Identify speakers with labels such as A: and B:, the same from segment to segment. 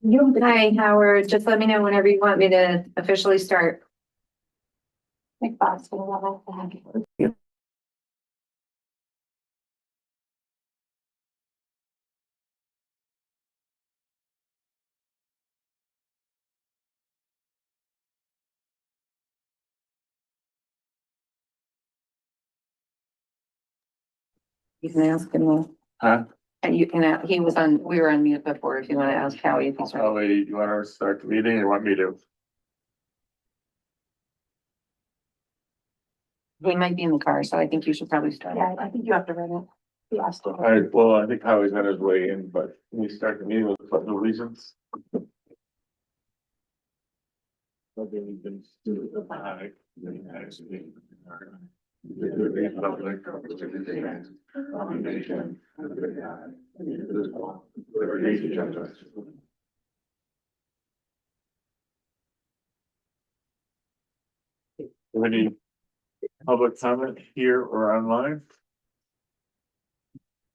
A: Hi, Howard. Just let me know whenever you want me to officially start.
B: Like Bob's gonna love that.
A: You can ask him.
C: Huh?
A: And you can, he was on, we were on mute before, if you want to ask Howie if he's ready.
C: Holly, you wanna start the meeting or you want me to?
A: He might be in the car, so I think you should probably start.
B: Yeah, I think you have to read it. He asked it.
C: Alright, well, I think Howie's on his way in, but can we start the meeting with the pledge of allegiance? Pledge of allegiance to the flag of the United States of America, to the republic for which it stands, one nation, under God, indivisible, with liberty and justice. Any public comment here or online?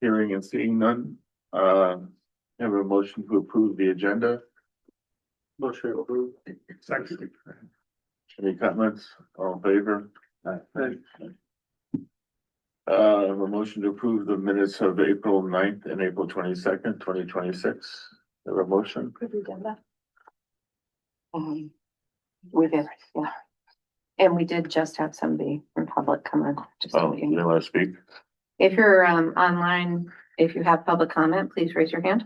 C: Hearing and seeing none, have a motion to approve the agenda. Motion approved. Second. Any comments? All in favor? A motion to approve the minutes of April 9th and April 22nd, 2026. Have a motion?
B: Could we do that?
A: We did, yeah. And we did just have somebody from public come on. Just so
C: Oh,
A: you
C: you
A: know.
C: want to speak?
A: If you're online, if you have public comment, please raise your hand.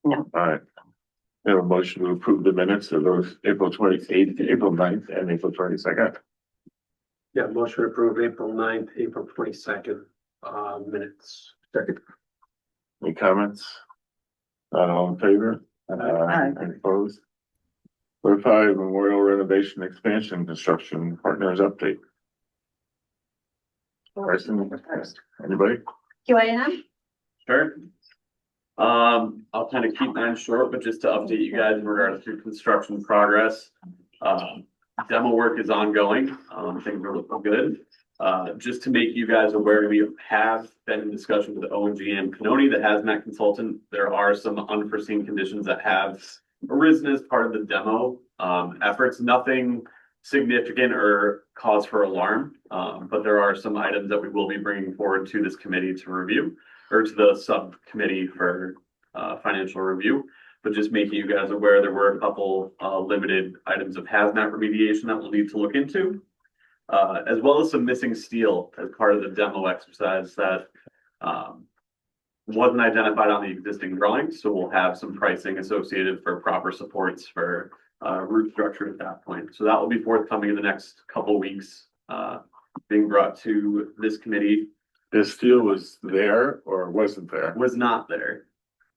A: No.
C: All right. We have a motion to approve the minutes of those April 28th, April 9th, and April 22nd.
D: Yeah, motion to approve April 9th, April 22nd, minutes. Second.
C: Any comments? Not all in favor?
A: Aye.
C: Any opposed? Number 5, Memorial Renovation Expansion Construction Partners Update. Person first. Anybody?
A: QAM?
E: Sure. I'll kind of keep mine short, but just to update you guys in regards to construction progress. Demo work is ongoing. Things are looking good. Just to make you guys aware, we have been in discussion with O&G and Canoni, the hazmat consultant. There are some unforeseen conditions that have arisen as part of the demo efforts. Nothing significant or cause for alarm, but there are some items that we will be bringing forward to this committee to review, or to the subcommittee for financial review. But just making you guys aware, there were a couple limited items of hazmat remediation that we'll need to look into, as well as some missing steel as part of the demo exercise that wasn't identified on the existing drawings. So we'll have some pricing associated for proper supports for roof structure at that point. So that will be forthcoming in the next couple weeks, being brought to this committee.
C: This steel was there or wasn't there?
E: Was not there.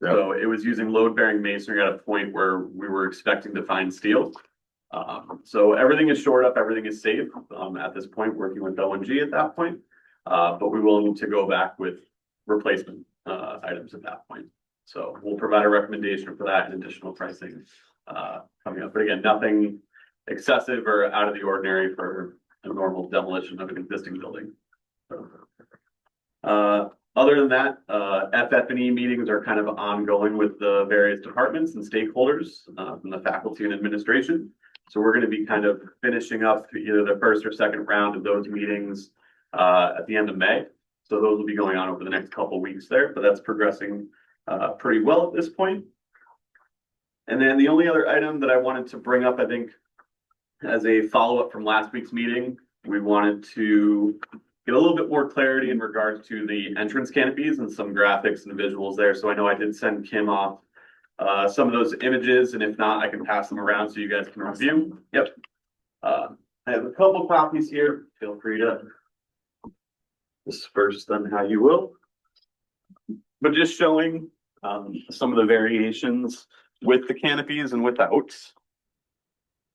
C: Yeah.
E: So it was using load bearing masonry at a point where we were expecting to find steel. So everything is shored up, everything is safe at this point, working with O&G at that point. But we will need to go back with replacement items at that point. So we'll provide a recommendation for that and additional pricing coming up. But again, nothing excessive or out of the ordinary for a normal demolition of an existing building. So, other than that, FF&E meetings are kind of ongoing with the various departments and stakeholders from the faculty and administration. So we're going to be kind of finishing up either the first or second round of those meetings at the end of May. So those will be going on over the next couple of weeks there, but that's progressing pretty well at this point. And then the only other item that I wanted to bring up, I think, as a follow-up from last week's meeting, we wanted to get a little bit more clarity in regards to the entrance canopies and some graphics and visuals there. So I know I did send Kim off some of those images, and if not, I can pass them around so you guys can review. Yep. I have a couple copies here. Feel free to disperse them how you will. But just showing some of the variations with the canopies and without.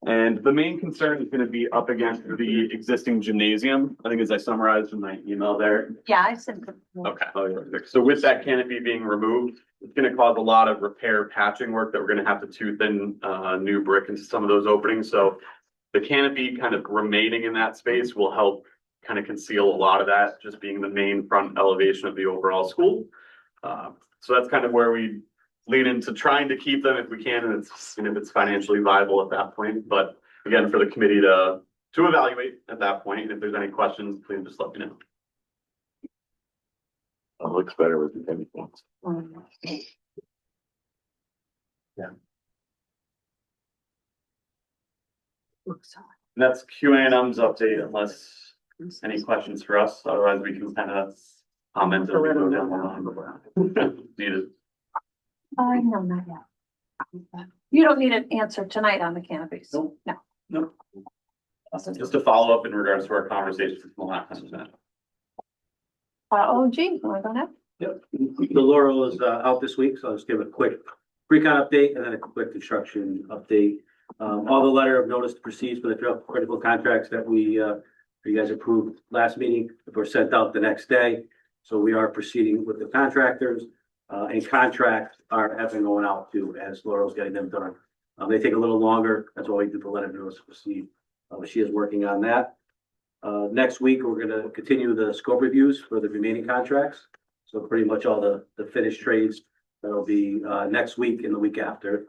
E: And the main concern is going to be up against the existing gymnasium. I think as I summarized in my email there.
B: Yeah, I said.
E: Okay. So with that canopy being removed, it's going to cause a lot of repair patching work that we're going to have to tooth in new brick into some of those openings. So the canopy kind of remaining in that space will help kind of conceal a lot of that, just being the main front elevation of the overall school. So that's kind of where we lean into trying to keep them if we can, and if it's financially viable at that point. But again, for the committee to evaluate at that point, and if there's any questions, please just let me know.
C: It looks better with the heavy ones.
E: And that's Q and M's update, unless any questions for us, otherwise we can kind of comment as we go down the line. Needed.
B: No, not yet. You don't need an answer tonight on the canopies.
E: Nope.
B: No.
E: Nope. Just to follow up in regards to our conversation with the last time.
B: You wanna go now?
F: Yep, the Laurel is out this week, so I'll just give a quick pre-con update and then a quick construction update. All the letter of notice to proceed for the critical contracts that you guys approved last meeting were sent out the next day. So we are proceeding with the contractors, and contracts have been going out too, as Laurel's getting them done. They take a little longer, that's why we did the letter of notice to proceed. But she is working on that. Next week, we're gonna continue the scope reviews for the remaining contracts. So pretty much all the finished trades, that'll be next week and the week after.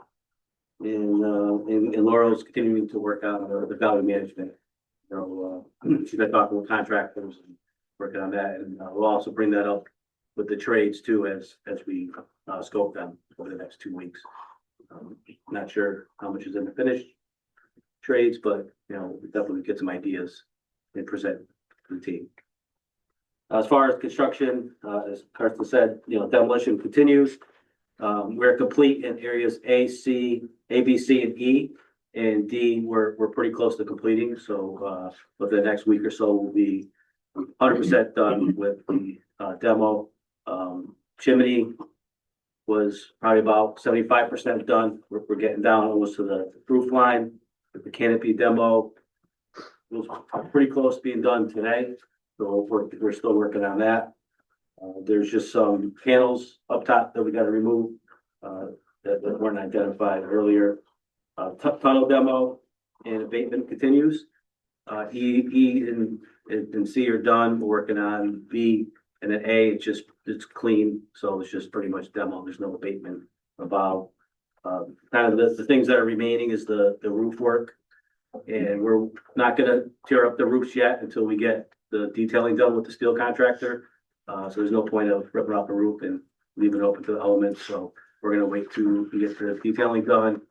F: And Laurel's continuing to work on the value management. So she's been talking with contractors and working on that, and we'll also bring that up with the trades too, as we scope them over the next 2 weeks. Not sure how much is in the finished trades, but we definitely get some ideas and present to the team. As far as construction, as Carsten said, demolition continues. We're complete in areas A, B, C, and E. And D, we're pretty close to completing. So within the next week or so, we'll be 100% done with the demo. Chimney was probably about 75% done. We're getting down almost to the roof line with the canopy demo. It was pretty close to being done today. So we're still working on that. There's just some panels up top that we got to remove that weren't identified earlier. Tunnel demo and abatement continues. E and C are done. We're working on B, and then A, it's clean. So it's just pretty much demo. There's no abatement about. Kind of the things that are remaining is the roof work. And we're not gonna tear up the roofs yet until we get the detailing done with the steel contractor. So there's no point of ripping off the roof and leaving it open to the elements. So we're gonna wait to get the detailing done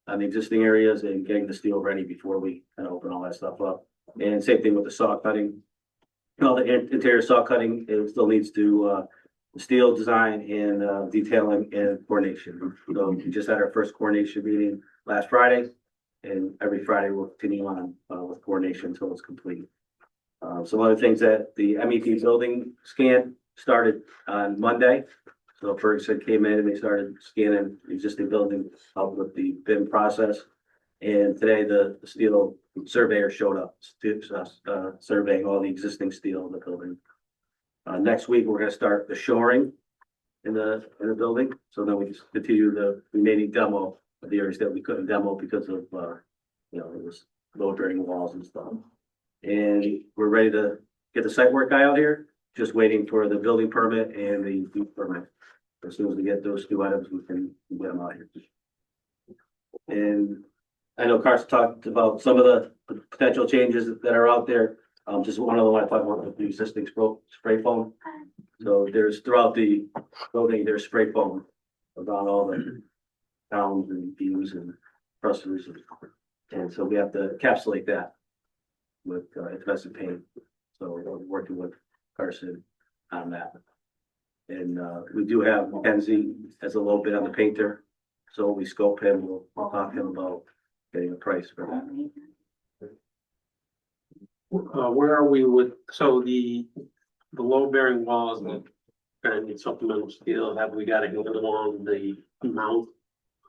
F: on the existing areas and getting the steel ready before we kind of open all that stuff up. And same thing with the saw cutting. All the interior saw cutting, it still needs to steel design and detailing and coordination. So we just had our first coordination meeting last Friday. And every Friday we'll continue on with coordination until it's complete. Some other things that the MEP building scan started on Monday. So Ferguson came in and they started scanning existing buildings out with the BIM process. And today the steel surveyor showed up, surveying all the existing steel in the building. Next week, we're gonna start the shoring in the building. So then we just continue the remaining demo of the areas that we couldn't demo because of, it was load bearing walls and stuff. And we're ready to get the site work guy out here, just waiting for the building permit and the use permit. As soon as we get those two items, we can get them out here. And I know Carson talked about some of the potential changes that are out there. Just one of them I talked about with the existing spray foam. So there's throughout the building, there's spray foam around all the towns and beams and trusses. And so we have to encapsulate that with adhesive paint. So we're working with Carson on that. And we do have Mackenzie as a little bit on the painter. So we scope him, we'll talk to him about getting a price for that.
D: Where are we with, so the load bearing walls that kind of need supplemental steel, have we got to go along the amount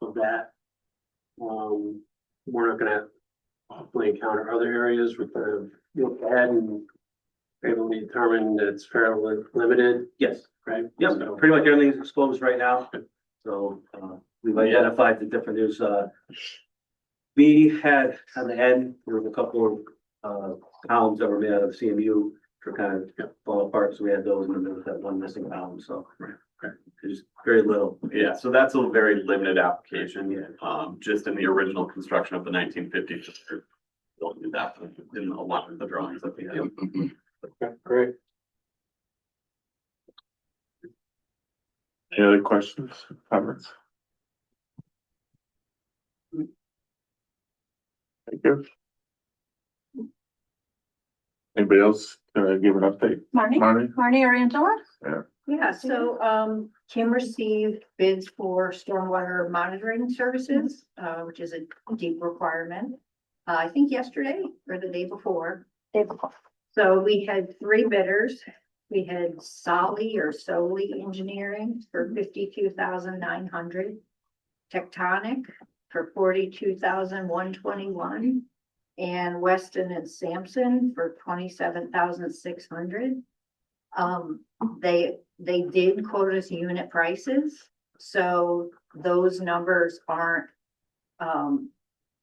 D: of that? We're not gonna hopefully encounter other areas with the look ahead and able to determine that it's fairly limited,
F: Yes,
D: right?
F: yep,
D: So-
F: pretty much everything's exposed right now. So we've identified the different, we had on the end, there was a couple of columns that were made out of CMU for kind of fall apart, so we had those, and then there was that one missing column, so. Just very little.
E: Yeah, so that's a very limited application,
F: Yeah.
E: just in the original construction of the 1950s. Don't do that in a lot of the drawings that we have.
C: Okay, great. Any other questions, comments? Thank you. Anybody else give an update?
B: Marnie,
C: Marnie?
B: Marnie or Angela?
G: Yeah, so, Kim received bids for stormwater monitoring services, which is a deep requirement. I think yesterday or the day before. So we had 3 bidders. We had Solly or Solely Engineering for 52,900. Tectonic for 42,121. And Weston and Sampson for 27,600. They did quote us unit prices, so those numbers aren't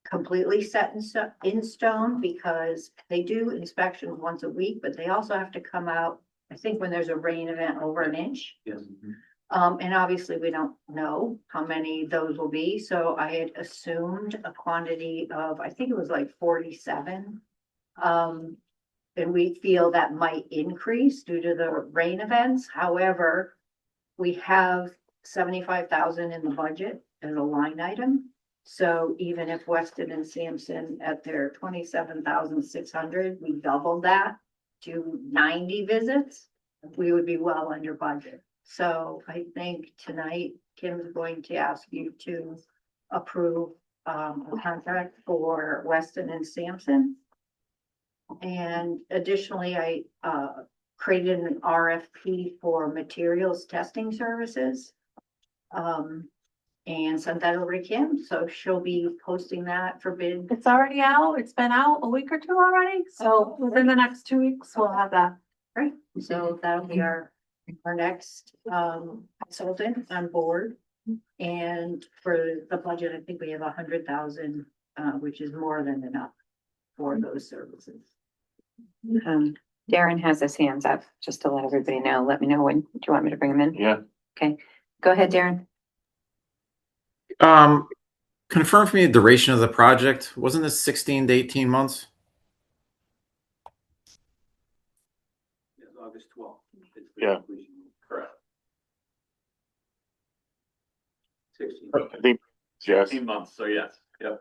G: completely set in stone because they do inspections once a week, but they also have to come out, I think, when there's a rain event over an inch.
F: Yes.
G: And obviously we don't know how many those will be, so I had assumed a quantity of, I think it was like 47. And we feel that might increase due to the rain events. However, we have 75,000 in the budget as a line item. So even if Weston and Sampson at their 27,600, we doubled that to 90 visits, we would be well under budget. So I think tonight Kim's going to ask you to approve a contract for Weston and Sampson. And additionally, I created an RFP for materials testing services. And sent that over to Kim, so she'll be posting that for bid.
B: It's already out. It's been out a week or 2 already. So within the next 2 weeks, we'll have that.
G: Right, so that'll be our next consultant on board. And for the budget, I think we have 100,000, which is more than enough for those services.
A: Darren has his hands up, just to let everybody know. Let me know when, do you want me to bring him in?
C: Yeah.
A: Okay, go ahead, Darren.
H: Confirm for me the duration of the project. Wasn't this 16 to 18 months?
F: Yes, August 12th.
C: Yeah.
E: Correct.
F: 16.
C: I think, yes,
E: 15 months, so yes, yep.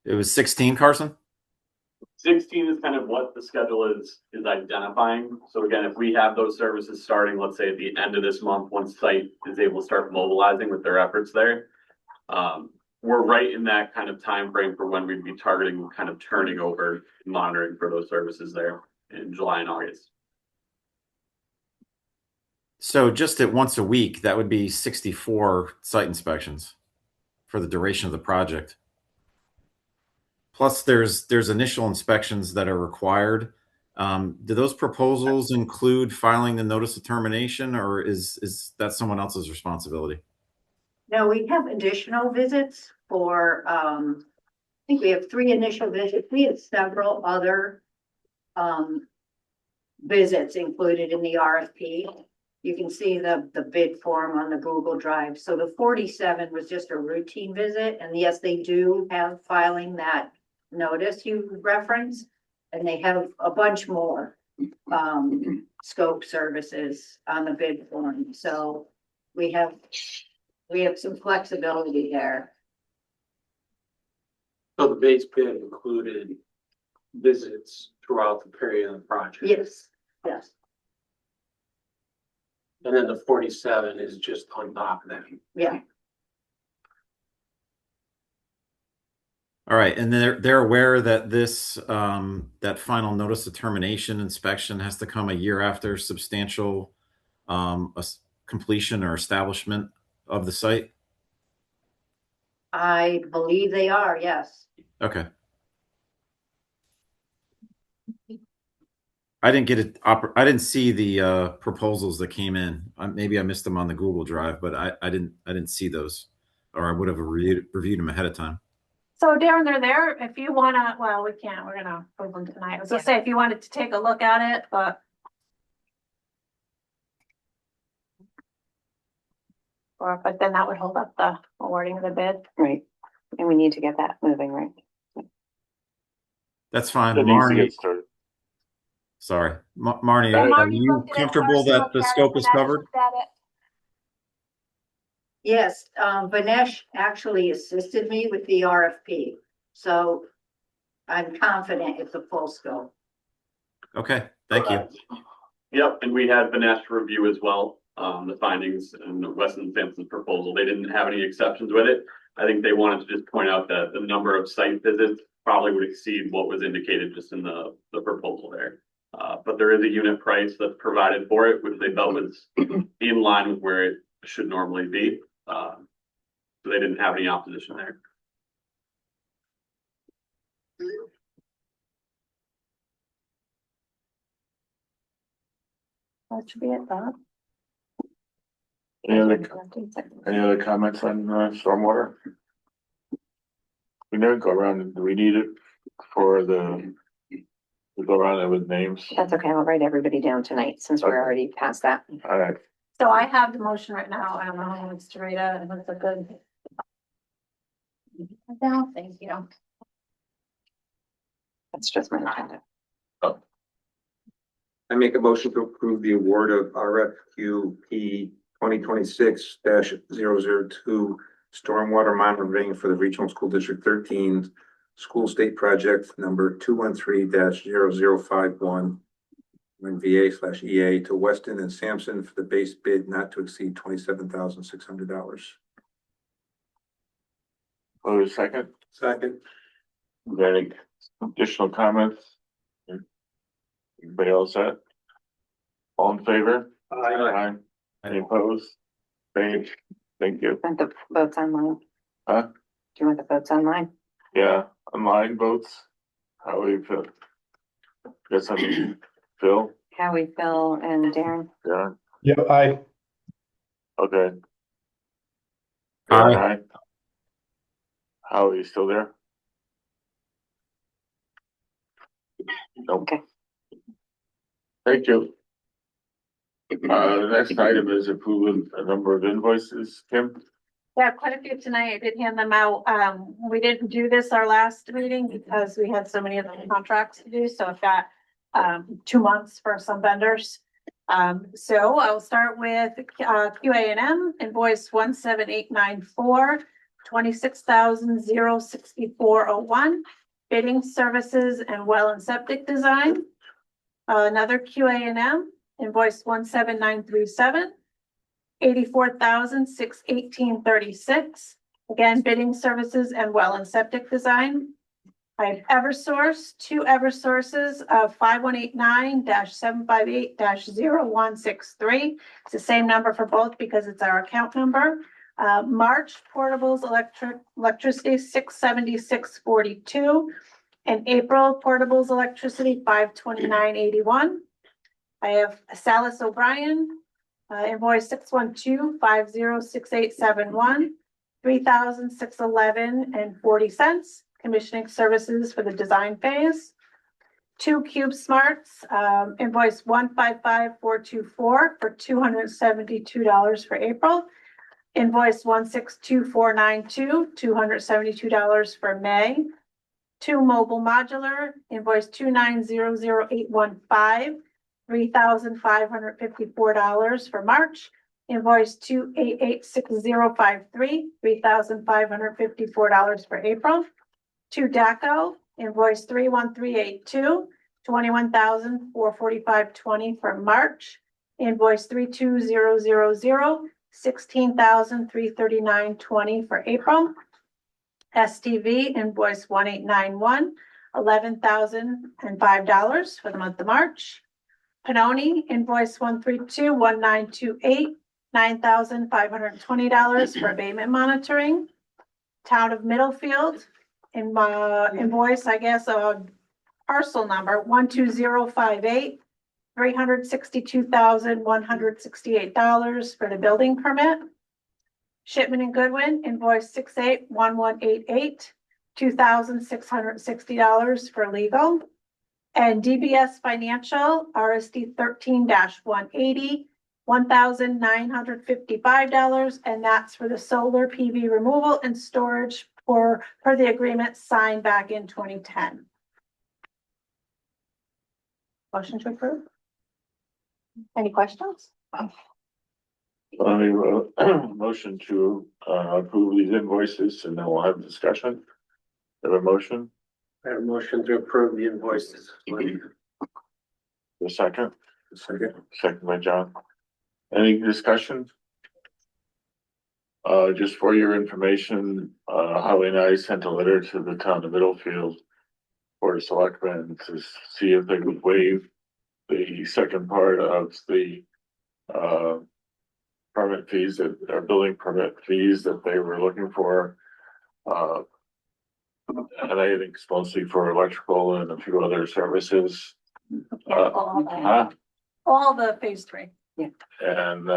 H: It was 16, Carson?
E: 16 is kind of what the schedule is identifying. So again, if we have those services starting, let's say at the end of this month, once site is able to start mobilizing with their efforts there, we're right in that kind of time frame for when we'd be targeting kind of turning over monitoring for those services there in July and August.
H: So just at once a week, that would be 64 site inspections for the duration of the project. Plus, there's initial inspections that are required. Do those proposals include filing the notice of termination, or is that someone else's responsibility?
G: No, we have additional visits for, I think we have 3 initial visits. We have several other visits included in the RFP. You can see the bid form on the Google Drive. So the 47 was just a routine visit. And yes, they do have filing that notice you referenced, and they have a bunch more scope services on the bid form. So we have some flexibility there.
D: So the base bid included visits throughout the period of the project.
G: Yes, yes.
D: And then the 47 is just on top of that.
G: Yeah.
H: All right, and they're aware that this that final notice of termination inspection has to come a year after substantial completion or establishment of the site.
G: I believe they are, yes.
H: Okay. I didn't get it. I didn't see the proposals that came in. Maybe I missed them on the Google Drive, but I didn't see those, or I would have reviewed them ahead of time.
B: So Darren, they're there. If you wanna, well, we can't, we're gonna approve them tonight. I was gonna say, if you wanted to take a look at it, but. But then that would hold up the awarding of the bid.
A: Right, and we need to get that moving, right?
H: That's fine.
C: That needs to
H: Marnie,
C: get started.
H: sorry, Marnie,
C: Well,
H: are
B: Marty
H: you
B: looked at it
H: comfortable
B: first,
H: that
B: looked
H: the
B: at it,
H: scope is
B: Vanessa
H: covered?
B: looked at it.
G: Yes, Vanesh actually assisted me with the RFP, so I'm confident it's a full scope.
H: Okay, thank you.
E: Yep, and we had Vanessa review as well, the findings and Weston Sampson's proposal. They didn't have any exceptions with it. I think they wanted to just point out that the number of site visits probably would exceed what was indicated just in the proposal there. But there is a unit price that's provided for it, which they felt was in line with where it should normally be. So they didn't have any opposition there.
B: That should be it, Bob.
C: Any other comments on stormwater? We never go around, do we need it for we go around it with names?
A: That's okay, I'll write everybody down tonight, since we're already past that.
C: All right,
B: So I have the motion right now. I don't know who wants to read it. And it's a good. No, thank you.
A: That's just my agenda.
I: I make a motion to approve the award of RFQP 2026-002 stormwater monitoring for the Regional School District 13 School State Project number 213-0051 VA/EA to Weston and Sampson for the base bid not to exceed $27,600.
C: hold a second.
I: Second.
C: Any additional comments? Anybody else set? All in favor? Aye. Any opposed? Thank you.
A: Want the votes online?
C: Huh?
A: Do you want the votes online?
C: Yeah, online votes. How we feel? Guess I'm Phil,
A: Howie, Phil, and Darren.
C: yeah,
J: Yeah, I,
C: okay.
H: Aye.
C: Aye. How are you still there? Nope.
A: Okay.
C: Thank you. The next item is approving a number of invoices, Kim.
B: Yeah, quite a few tonight. I did hand them out. We didn't do this our last meeting because we had so many of the contracts to do, so I've got 2 months for some vendors. So I'll start with QA&M invoice 17894, 26,064.01. Bidding services and well and septic design. Another QA&M invoice 17937. 84,618.36. Again, bidding services and well and septic design. I have Eversource, 2 Eversources of 5189-758-0163. It's the same number for both because it's our account number. March portables electricity 676.42. And April portables electricity 529.81. I have Salis O'Brien. Invoice 612-506871, 3,611.40. Commissioning services for the design phase. 2 Cube Smarts, invoice 155424 for $272 for April. Invoice 162492, $272 for May. 2 Mobile Modular, invoice 2900815. $3,554 for March. Invoice 288653, $3,554 for April. 2 DACO, invoice 31382, $21,445.20 for March. Invoice 32000, $16,339.20 for April. STV, invoice 1891, $11,005 for the month of March. Panoni, invoice 1321928, $9,520 for abatement monitoring. Town of Middlefield, in my invoice, I guess, parcel number 12058, $362,168 for the building permit. Shipman and Goodwin, invoice 681188, $2,660 for legal. And DBS Financial, RSD 13-180, $1,955, and that's for the solar PV removal and storage per the agreement signed back in 2010. Motion to approve? Any questions?
C: I mean, motion to approve these invoices and then we'll have discussion. Have a motion,
D: I have a motion to approve the invoices.
C: the second, second by John. Any discussion? Just for your information, Holly and I sent a letter to the town of Middlefield Board of Selectmen to see if they would waive the second part of the permit fees that are building permit fees that they were looking for. And I think it's mostly for electrical and a few other services.
B: All the phase 3.
C: And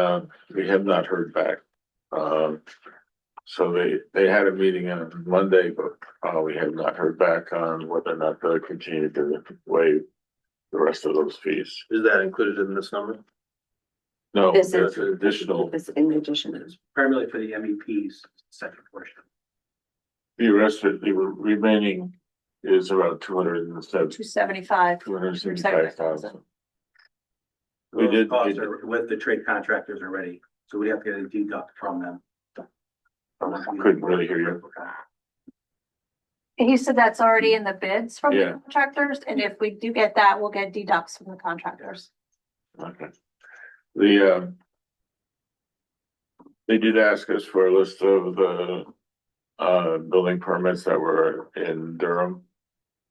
C: we have not heard back. So they had a meeting on Monday, but we have not heard back on whether or not they'll continue to waive the rest of those fees.
F: Is that included in this number?
C: No,
A: This
C: there's
A: is-
C: additional,
A: This in addition.
F: It's primarily for the MEPs, second portion.
C: the rest of the remaining is around
B: 275.
C: 275,000. We
F: Those
C: did-
F: costs are with the trade contractors already, so we have to get a deduct from them.
C: Couldn't really hear you.
B: He said that's already in the bids from the
C: Yeah.
B: contractors, and if we do get that, we'll get deducts from the contractors.
C: Okay. They did ask us for a list of the building permits that were in Durham.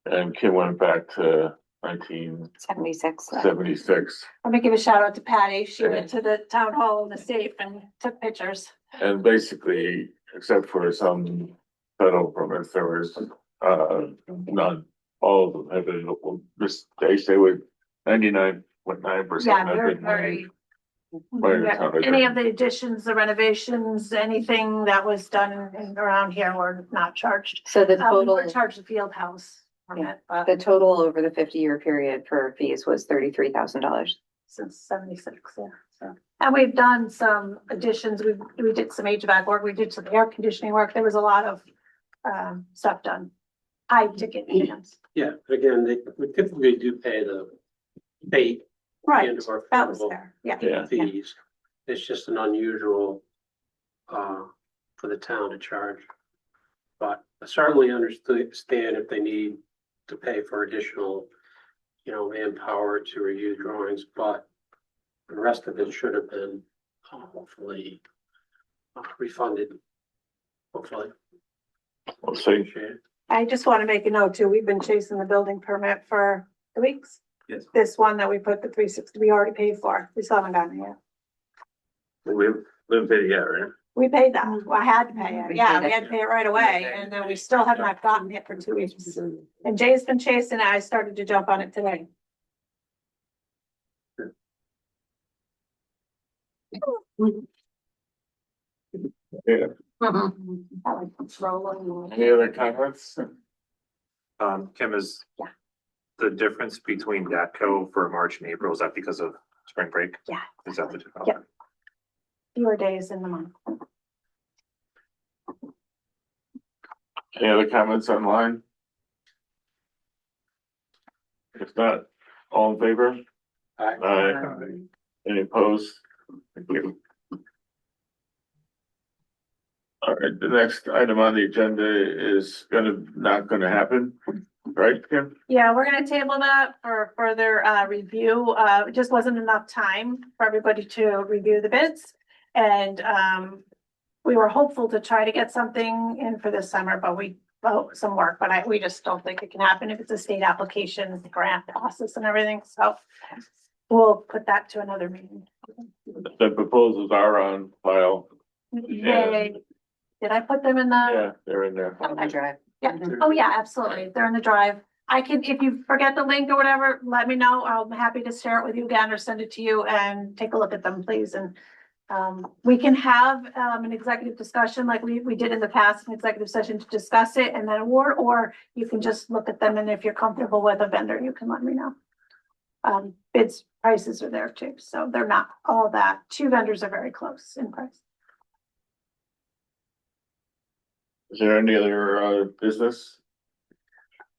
C: And Kim went back to
A: 76.
C: 1976.
B: Let me give a shout out to Patty. She went to the town hall in the state and took pictures.
C: And basically, except for some federal permits, there was none. All of them have been, they say with 99.9%.
B: Yeah, they're very. Any of the additions, the renovations, anything that was done around here were not charged.
A: So the
B: We
A: total,
B: were charged the field house permit, but
A: the total over the 50-year period for fees was $33,000.
B: since 76, yeah, so. And we've done some additions. We did some HVAC work. We did some air conditioning work. There was a lot of stuff done. High ticket items.
D: Yeah, again, we typically do pay the pay.
B: Right,
D: end of our
B: that was
D: federal
B: there, yeah.
C: Yeah.
D: Fees. It's just an unusual for the town to charge. But I certainly understand if they need to pay for additional, manpower to review drawings, but the rest of it should have been hopefully refunded. Hopefully.
C: We'll see.
D: Appreciate it.
B: I just want to make a note too. We've been chasing the building permit for 2 weeks.
F: Yes.
B: This one that we put the 360, we already paid for. We still haven't gotten it yet.
C: We haven't paid it yet, right?
B: We paid that. I had to pay it.
A: We
B: Yeah,
A: paid
B: we
A: it.
B: had to pay it right away. And then we still have not gotten it for 2 weeks. And Jay's been chasing it. I started to jump on it today.
C: Yeah. Any other comments?
J: Kim, is
B: Yeah.
J: the difference between DATCO for March and April, is that because of spring break?
B: Yeah.
J: Is that the difference?
B: Yep. Fewer days in the month.
C: Any other comments online? If not, all in favor? Aye. Any opposed? Thank you. All right, the next item on the agenda is not gonna happen, right, Kim?
B: Yeah, we're gonna table that for further review. It just wasn't enough time for everybody to review the bids. And we were hopeful to try to get something in for this summer, but some work, but we just don't think it can happen if it's a state application, the grant process and everything, so we'll put that to another meeting.
C: The proposals are on file.
B: Did I put them in the?
C: Yeah, they're in there.
A: I drive.
B: Yeah, oh yeah, absolutely. They're in the drive. I can, if you forget the link or whatever, let me know. I'm happy to share it with you again or send it to you and take a look at them, please. And We can have, an executive discussion like we did in the past, an executive session to discuss it and then award, or you can just look at them and if you're comfortable with a vendor, you can let me know. Bids, prices are there too, so they're not all that. Two vendors are very close in price.
C: Is there any other business?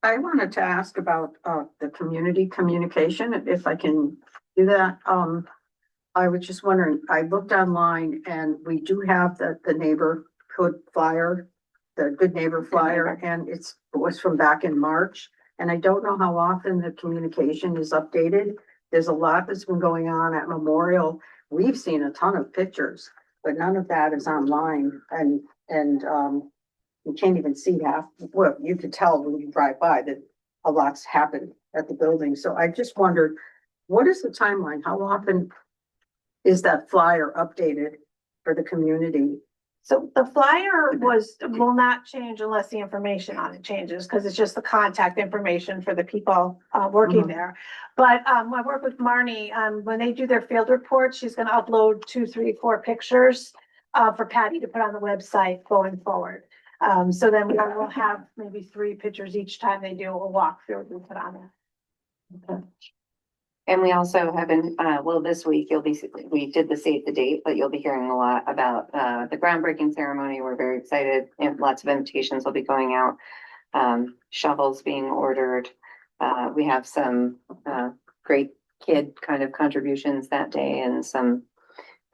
K: I wanted to ask about the community communication, if I can do that. I was just wondering, I looked online and we do have the neighborhood flyer, the Good Neighbor flyer, and it was from back in March. And I don't know how often the communication is updated. There's a lot that's been going on at Memorial. We've seen a ton of pictures, but none of that is online and you can't even see half, well, you could tell when you drive by that a lot's happened at the building. So I just wondered, what is the timeline? How often is that flyer updated for the community?
B: So the flyer will not change unless the information on it changes, because it's just the contact information for the people working there. But I work with Marnie, when they do their field reports, she's gonna upload 2, 3, 4 pictures for Patty to put on the website going forward. So then we'll have maybe 3 pictures each time they do a walkthrough we put on there.
A: Okay. And we also have been, well, this week we did the save the date, but you'll be hearing a lot about the groundbreaking ceremony. We're very excited and lots of invitations will be going out. Shovels being ordered. We have some great kid kind of contributions that day and some,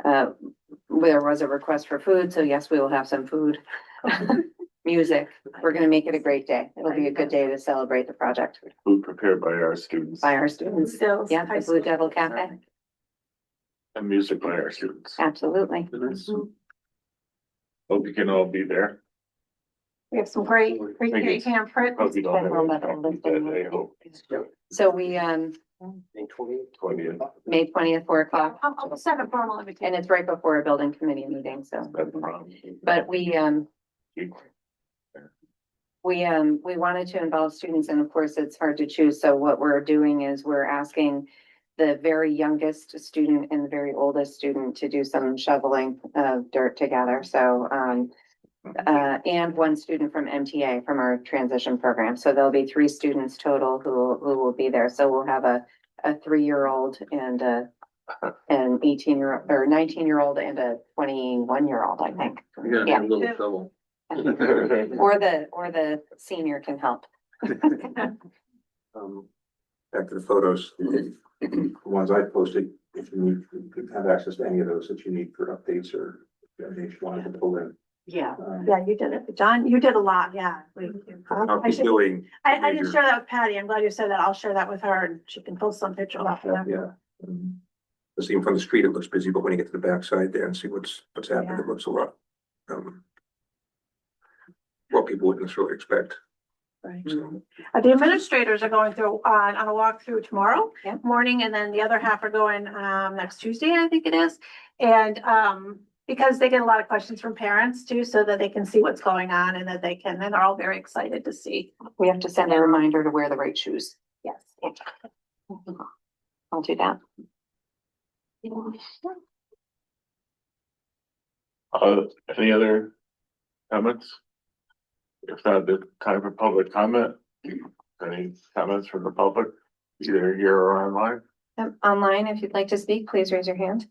A: there was a request for food. So yes, we will have some food. Music. We're gonna make it a great day. It'll be a good day to celebrate the project
C: Food prepared by our students
A: by our students.
B: Stills,
A: Yeah,
B: high
A: the Blue
B: school.
A: Devil Cafe.
C: and music by our students.
A: Absolutely.
C: Hope you can all be there.
B: We have some great handprints.
C: Hope you don't have
A: Well,
C: any
A: that'll
C: problems
A: lift
C: that
A: them
C: day.
A: up.
C: Hope
A: So we,
D: May 20th.
C: 20th.
A: May 20th, 4 o'clock.
B: I'll send a formal invitation.
A: And it's right before a building committee meeting, so.
C: That's the problem.
A: But we wanted to involve students and of course it's hard to choose. So what we're doing is we're asking the very youngest student and the very oldest student to do some shoveling of dirt together. So, and one student from MTA from our transition program. So there'll be 3 students total who will be there. So we'll have a 3-year-old and an 18-year or 19-year-old and a 21-year-old, I think.
D: You're gonna have a little trouble.
A: Or the senior can help.
I: Back to the photos, the ones I posted, if you need, you can have access to any of those that you need for updates or if you wanted to pull in.
G: Yeah.
B: Yeah, you did it. John, you did a lot. Yeah.
I: I'll
B: I
I: keep doing.
B: I didn't share that with Patty. I'm glad you said that. I'll share that with her and she can post some pictures off of that.
I: Yeah. Just even from the street, it looks busy, but when you get to the backside there and see what's happening, it looks a lot. What people wouldn't necessarily expect.
B: Right.
I: So,
B: The administrators are going through on a walkthrough tomorrow
A: Yeah.
B: morning, and then the other half are going next Tuesday, I think it is. And because they get a lot of questions from parents too, so that they can see what's going on and that they can, and they're all very excited to see.
A: We have to send a reminder to wear the right shoes.
B: Yes.
A: I'll do that.
C: Any other comments? If not, the time for public comment. Any comments from the public, either here or online?
A: Online, if you'd like to speak, please raise your hand.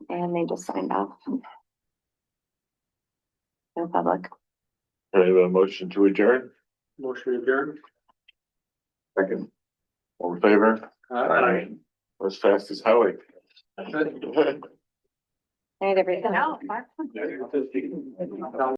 A: And they just signed off. No public.
C: Do I have a motion to adjourn?
D: Motion adjourned.
C: Second. All in favor? As fast as Howie.
A: Night, everybody.
B: No.